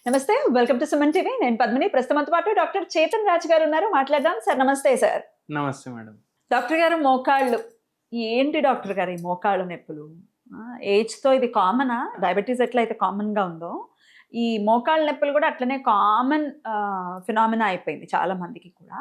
నమస్తే. Welcome to Suman TV. నేను పద్మిని. ప్రస్తుతంతో పాటు డాక్టర్ చేతన్ రాజ్ గారు ఉన్నారు. మాట్లాడదాం. సార్ నమస్తే సార్. నమస్తే మేడం. డాక్టర్ గారు మోకాళ్ళు ఏంటి డాక్టర్ గారు ఈ మోకాళ్ళ నొప్పులు? ఏజ్‌తో ఇది కామనా? డయాబెటిస్ ఎట్లయితే కామన్‌గా ఉందో, ఈ మోకాళ్ళ నొప్పులు కూడా అట్లనే కామన్ ఫినామినా అయిపోయింది చాలా మందికి కూడా.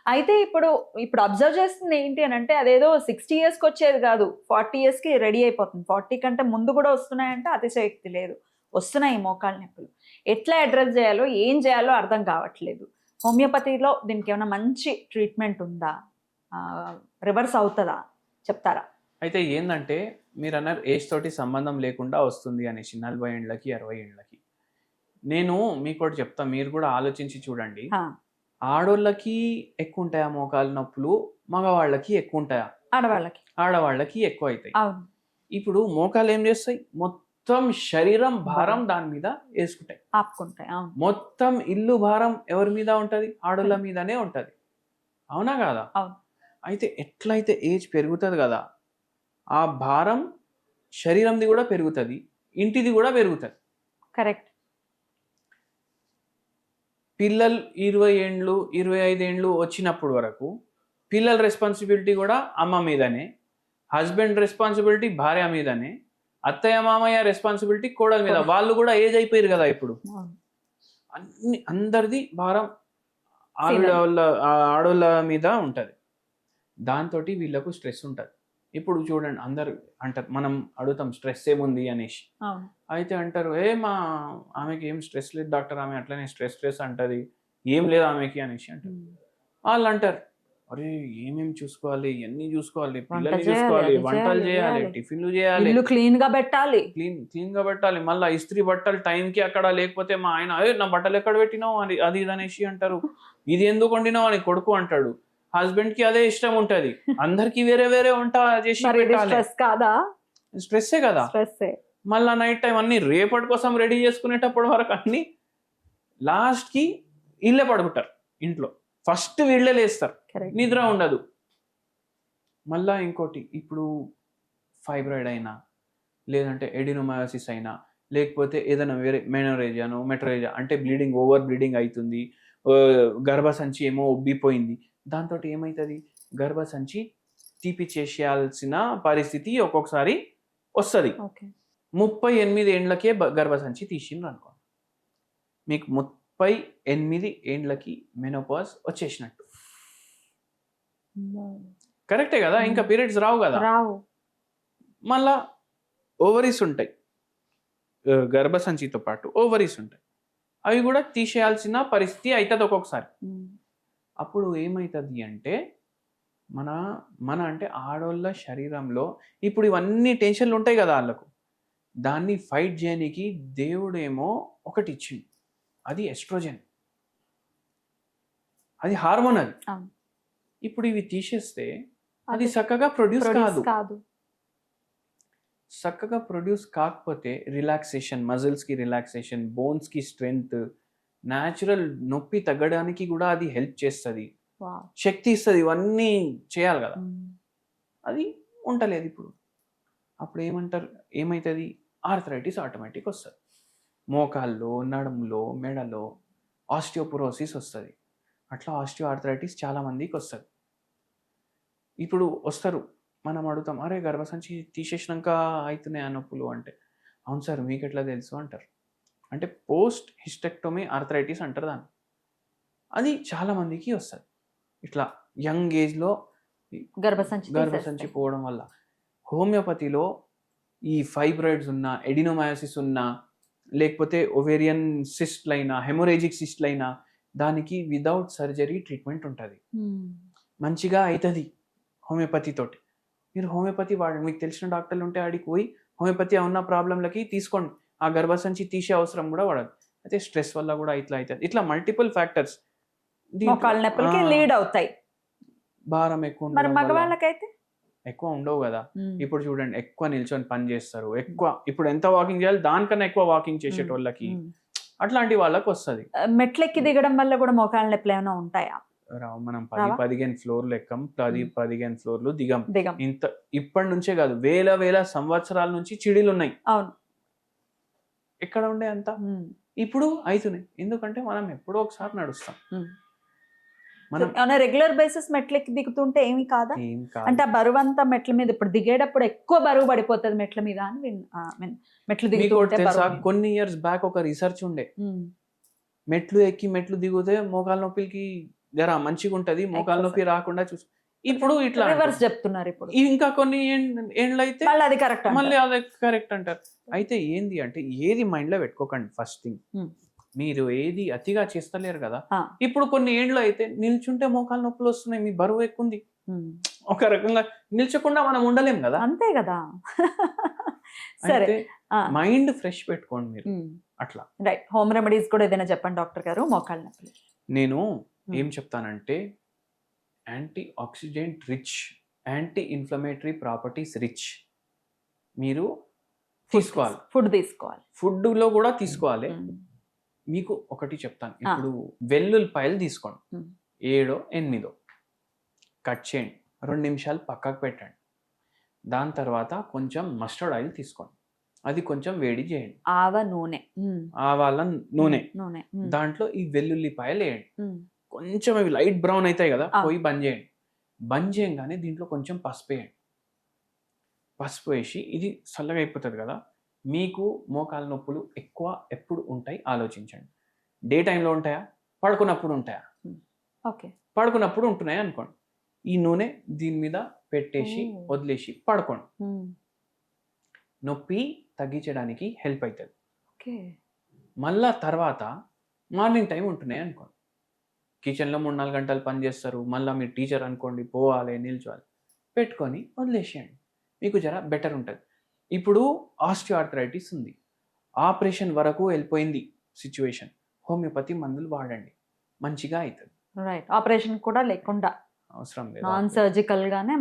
అయితే ఇప్పుడు అబ్జర్వ్ చేస్తుంది ఏంటి అనంటే అదేదో 60 ఇయర్స్‌కి వచ్చేది కాదు. 40 ఇయర్స్‌కి రెడీ అయిపోతుంది. 40 కంటే ముందు కూడా వస్తున్నాయంటే అతిశయోక్తి లేదు. వస్తున్నాయి ఈ మోకాళ్ళ నొప్పులు. ఎట్లా అడ్రెస్ చేయాలో, ఏం చేయాలో అర్థం కావట్లేదు. హోమియోపతిలో దీనికి ఏమైనా మంచి ట్రీట్మెంట్ ఉందా? రివర్స్ అవుతదా? చెప్తారా? అయితే ఏందంటే మీరన్నారు ఏజ్ తోటి సంబంధం లేకుండా వస్తుంది అనేసి 40 ఏండ్లకి 60 ఏండ్లకి. నేను మీకోటి చెప్తా, మీరు కూడా ఆలోచించి చూడండి. ఆడోళ్ళకి ఎక్కువ ఉంటాయా మోకాలు నొప్పులు, మగవాళ్ళకి ఎక్కువ ఉంటాయా? ఆడవాళ్ళకి ఎక్కువ అవుతాయి. ఇప్పుడు మోకాలు ఏం చేస్తాయి? మొత్తం శరీరం భారం దాని మీద వేసుకుంటాయి, ఆపుకుంటాయి. మొత్తం ఇల్లు భారం ఎవరి మీద ఉంటది? ఆడోళ్ళ మీదనే ఉంటది. అవునా కాదా? అయితే ఎట్లయితే ఏజ్ పెరుగుతుంది కదా, ఆ భారం శరీరంది కూడా పెరుగుతుంది, ఇంటిది కూడా పెరుగుతుంది. కరెక్ట్. పిల్లలు 20 ఏండ్లు 25 ఏండ్లు వచ్చినప్పుడు వరకు పిల్లల రెస్పాన్సిబిలిటీ కూడా అమ్మ మీదనే, హస్బెండ్ రెస్పాన్సిబిలిటీ భార్య మీదనే, అత్తయ్య మామయ్య రెస్పాన్సిబిలిటీ కోడల మీద. వాళ్ళు కూడా ఏజ్ అయిపోయారు కదా ఇప్పుడు. అందరిది భారం ఆడోళ్ళ మీద ఉంటుంది. దాంతో వీళ్ళకు స్ట్రెస్ ఉంటుంది. ఇప్పుడు చూడండి, అందరు అంటారు, మనం అడుగుతాం స్ట్రెస్ ఏముంది అనేసి. అయితే అంటారు, ఆమెకి ఏం స్ట్రెస్ లేదు డాక్టర్, ఆమె అట్లనే స్ట్రెస్ అంటది, ఏం లేదు ఆమెకి అనేసి అంటారు. వాళ్ళు అంటారు, అరే ఏమేమి చూసుకోవాలి, ఇవన్నీ చూసుకోవాలి, పిల్లల్ని చూసుకోవాలి, వంటలు చేయాలి, టిఫిన్లు చేయాలి, క్లీన్ గా పెట్టాలి, క్లీన్ గా పెట్టాలి, మళ్ళీ ఇస్త్రీ బట్టలు టైంకి అక్కడ, లేకపోతే మా ఆయన నా బట్టలు ఎక్కడ పెట్టినావు అని అది ఇది అనేసి అంటారు. ఇది ఎందుకు వండినావు అని కొడుకు అంటాడు. హస్బెండ్ కి అదే ఇష్టం ఉంటది. అందరికి వేరే వేరే వంట చేసి పెట్టాలి. స్ట్రెస్సే కదా. మళ్ళా నైట్ టైం అన్ని రేపటి కోసం రెడీ చేసుకునేటప్పుడు వరకు అన్ని లాస్ట్ కి వీళ్ళే పడుకుంటారు ఇంట్లో. ఫస్ట్ వీళ్ళే లేస్తారు, నిద్ర ఉండదు. మళ్ళా ఇంకోటి, ఇప్పుడు ఫైబ్రాయిడ్ అయినా, లేదంటే ఎడినోమయోసిస్ అయినా, లేకపోతే ఏదైనా వేరే మెటరేజియా అంటే ఓవర్ బ్లీడింగ్ అవుతుంది, గర్భసంచి ఏమో ఉబ్బిపోయింది, దాంతో ఏమవుతుంది? గర్భసంచి తీపిచేసేయాల్సిన పరిస్థితి ఒక్కొక్కసారి వస్తుంది. 38 ఏండ్లకే గర్భసంచి తీసిండ్రు అనుకో, మీకు 38 ఏండ్లకి మెనోపాజ్ వచ్చేసినట్టు. కరెక్టే కదా? ఇంకా పీరియడ్స్ రావు కదా. మళ్ళా ఓవరీస్ ఉంటాయి, గర్భసంచితో పాటు ఓవరీస్ ఉంటాయి, అవి కూడా తీసేయాల్సిన పరిస్థితి అవుతుంది ఒక్కొక్కసారి. అప్పుడు ఏమవుతుంది అంటే మన అంటే ఆడోళ్ళ శరీరంలో ఇప్పుడు ఇవన్నీ టెన్షన్లు ఉంటాయి కదా వాళ్ళకు, దాన్ని ఫైట్ చేయడానికి దేవుడేమో ఒకటి ఇచ్చింది, అది ఎస్ట్రోజన్, అది హార్మోన్. అది ఇప్పుడు ఇవి తీసేస్తే అది చక్కగా ప్రొడ్యూస్ కాదు. చక్కగా ప్రొడ్యూస్ కాకపోతే రిలాక్సేషన్, మజిల్స్కి రిలాక్సేషన్, బోన్స్కి స్ట్రెంగ్త్, న్యాచురల్ నొప్పి తగ్గడానికి కూడా అది హెల్ప్ చేస్తుంది, శక్తి ఇస్తుంది, ఇవన్నీ చేయాలి కదా. అది ఉండలేదు ఇప్పుడు. అప్పుడు ఏమవుతుంది? ఆర్థరైటిస్ ఆటోమేటిక్ వస్తుంది. మోకాల్లో, నడుములో, మెడలో ఆస్టియోపోరోసిస్ వస్తుంది. అట్లా ఆస్టియో ఆర్థరైటిస్ చాలా మందికి వస్తుంది. ఇప్పుడు వస్తారు, మనం అడుగుతాం, అరే గర్భసంచి తీసేసినాక అవుతున్నాయి ఆ నొప్పులు అంటే, అవును సార్ మీకు ఎట్లా తెలుసు అంటారు. అంటే పోస్ట్ హిస్టెక్టోమీ ఆర్థరైటిస్ అంటారు దాన్ని. అది చాలా మందికి వస్తుంది ఇట్లా యంగ్ ఏజ్లో గర్భసంచి పోవడం వల్ల. హోమియోపతిలో ఈ ఫైబ్రాయిడ్స్ ఉన్న, ఎడినోమయోసిస్ ఉన్న, లేకపోతే ఓవేరియన్ సిస్ట్లు అయినా, హెమోరేజిక్ సిస్ట్లు అయినా, దానికి విదౌట్ సర్జరీ ట్రీట్మెంట్ ఉంటుంది, మంచిగా అవుతుంది హోమియోపతి తోటి. మీరు హోమియోపతి మీకు తెలిసిన డాక్టర్లు ఉంటే ఆడికి పోయి హోమియోపతి ఉన్న ప్రాబ్లంలకి తీసుకోండి, ఆ గర్భసంచి తీసే అవసరం కూడా పడదు. అయితే స్ట్రెస్ వల్ల కూడా ఇట్లా అవుతుంది. ఇట్లా మల్టిపుల్ ఫ్యాక్టర్స్ లీడ్ అవుతాయి. భారం ఎక్కువ, మగవాళ్ళకైతే ఎక్కువ ఉండవు కదా. ఇప్పుడు చూడండి, ఎక్కువ నిల్చొని పని చేస్తారు, ఎక్కువ ఇప్పుడు ఎంత వాకింగ్ చేయాలి దానికన్నా ఎక్కువ వాకింగ్ చేసేటోళ్ళకి, అట్లాంటి వాళ్ళకి వస్తుంది. మెట్లెక్కి దిగడం వల్ల కూడా మోకాళ్ళ నొప్పులు ఏమైనా ఉంటాయా? రావు. మనం 10-15 ఫ్లోర్లు ఎక్కం, 10-15 ఫ్లోర్లు దిగం. ఇంత ఇప్పటి నుంచే కాదు, వేల సంవత్సరాల నుంచి చిడీలు ఉన్నాయి. అవును. ఎక్కడ ఉండే అంత ఇప్పుడు అవుతున్నాయి. ఎందుకంటే మనం ఎప్పుడో ఒకసారి నడుస్తాం. మనం ఏమైనా రెగ్యులర్ బేసిస్ మెట్లకి దిగుతుంటే ఏమి కాదా? ఏం అంటే కాదు. ఆ బరువంతా మెట్ల మీద ఇప్పుడు దిగేటప్పుడు ఎక్కువ బరువు పడిపోతుంది మెట్ల మీద అని మెట్లు మీకు దిగుతూ ఒకటి ఉంటే తెలుసా, బరువు. కొన్ని ఇయర్స్ బ్యాక్ ఒక రీసెర్చ్ ఉండే, మెట్లు ఎక్కి మెట్లు దిగుతే మోకాల నొప్పికి జర మంచిగా ఉంటది, మోకాల నొప్పి రాకుండా చూసి. ఇప్పుడు ఇట్లా రివర్స్ అంటారు. చెప్తున్నారు ఇప్పుడు. ఇంకా కొన్ని ఏండ్లు అయితే మళ్ళీ అది కరెక్ట్ మళ్ళీ అదే కరెక్ట్ అంటారు. అయితే ఏంది అంటే ఏది మైండ్ లో పెట్టుకోకండి. ఫస్ట్ థింగ్, మీరు ఏది అతిగా చేస్తలేరు కదా. ఇప్పుడు కొన్ని ఏండ్లు అయితే నిల్చుంటే మోకాల నొప్పులు వస్తున్నాయి, మీ బరువు ఎక్కుంది. ఒక రకంగా నిల్చకుండా మనం ఉండలేం కదా. అంతే కదా. సరే, అయితే మైండ్ ఫ్రెష్ పెట్టుకోండి మీరు. అట్లా రైట్. హోమ్ రెమెడీస్ కూడా ఏదైనా చెప్పండి డాక్టర్ గారు మోకాళ్ళ నొప్పులు. నేను ఏం చెప్తానంటే, anti oxidant rich, anti inflammatory properties rich మీరు తీసుకోవాలి. ఫుడ్ తీసుకోవాలి. ఫుడ్ లో కూడా తీసుకోవాలి. మీకు ఒకటి చెప్తాను, ఇప్పుడు వెల్లుల్లిపాయలు తీసుకోండి, 7 8 కట్ చేయండి, 2 నిమిషాలు పక్కకు పెట్టండి. దాని తర్వాత కొంచెం మస్టర్డ్ ఆయిల్ తీసుకోండి, అది కొంచెం వేడి చేయండి. ఆవాల నూనె, దాంట్లో ఈ వెల్లుల్లిపాయలు వేయండి. కొంచెం అవి లైట్ బ్రౌన్ అవుతాయి కదా, పోయి బంద్ చేయండి. బంద్ చేయగానే దీంట్లో కొంచెం పసుపు వేయండి. పసుపు వేసి ఇది చల్లగా అయిపోతుంది కదా. మీకు మోకాల నొప్పులు ఎక్కువ ఎప్పుడు ఉంటాయి ఆలోచించండి. డే టైంలో ఉంటాయా, పడుకున్నప్పుడు ఉంటాయా? ఓకే, పడుకున్నప్పుడు ఉంటున్నాయి అనుకోండి. ఈ నూనె దీని మీద పెట్టేసి వదిలేసి పడుకోండి. నొప్పి తగ్గించడానికి హెల్ప్ అవుతుంది. మళ్ళా తర్వాత మార్నింగ్ టైం ఉంటున్నాయి అనుకోండి, కిచెన్లో 3-4 గంటలు పని చేస్తారు, మళ్ళీ మీరు టీచర్ అనుకోండి, పోవాలి నిల్చోవాలి, పెట్టుకొని వదిలేసేయండి, మీకు జర బెటర్ ఉంటుంది. ఇప్పుడు ఆస్టియోఆర్థరైటిస్ ఉంది, ఆపరేషన్ వరకు వెళ్ళిపోయింది సిచ్యువేషన్, హోమియోపతి మందులు వాడండి, మంచిగా అవుతుంది. రైట్. ఆపరేషన్ కూడా లేకుండా అవసరం లేదు, నాన్ సర్జికల్ గానే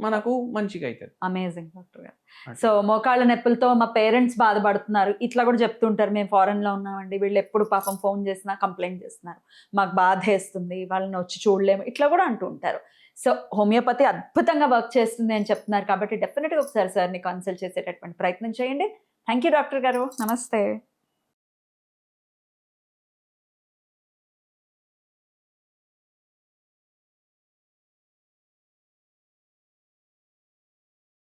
మనకు మంచిగా అవుతుంది. అమేజింగ్ డాక్టర్ గారు. సో మోకాళ్ళ నొప్పులతో మా పేరెంట్స్ బాధపడుతున్నారు, ఇట్లా కూడా చెప్తుంటారు, మేము ఫారెన్ లో ఉన్నామండి, వీళ్ళు ఎప్పుడు పాపం ఫోన్ చేసినా కంప్లైంట్ చేస్తున్నారు, మాకు బాధ వేస్తుంది, వాళ్ళని వచ్చి చూడలేము, ఇట్లా కూడా అంటూ ఉంటారు. సో హోమియోపతి అద్భుతంగా వర్క్ చేస్తుంది అని చెప్తున్నారు కాబట్టి డెఫినెట్గా ఒకసారి సార్ని కన్సల్ట్ చేసేటటువంటి ప్రయత్నం చేయండి. థ్యాంక్ యూ డాక్టర్ గారు. నమస్తే.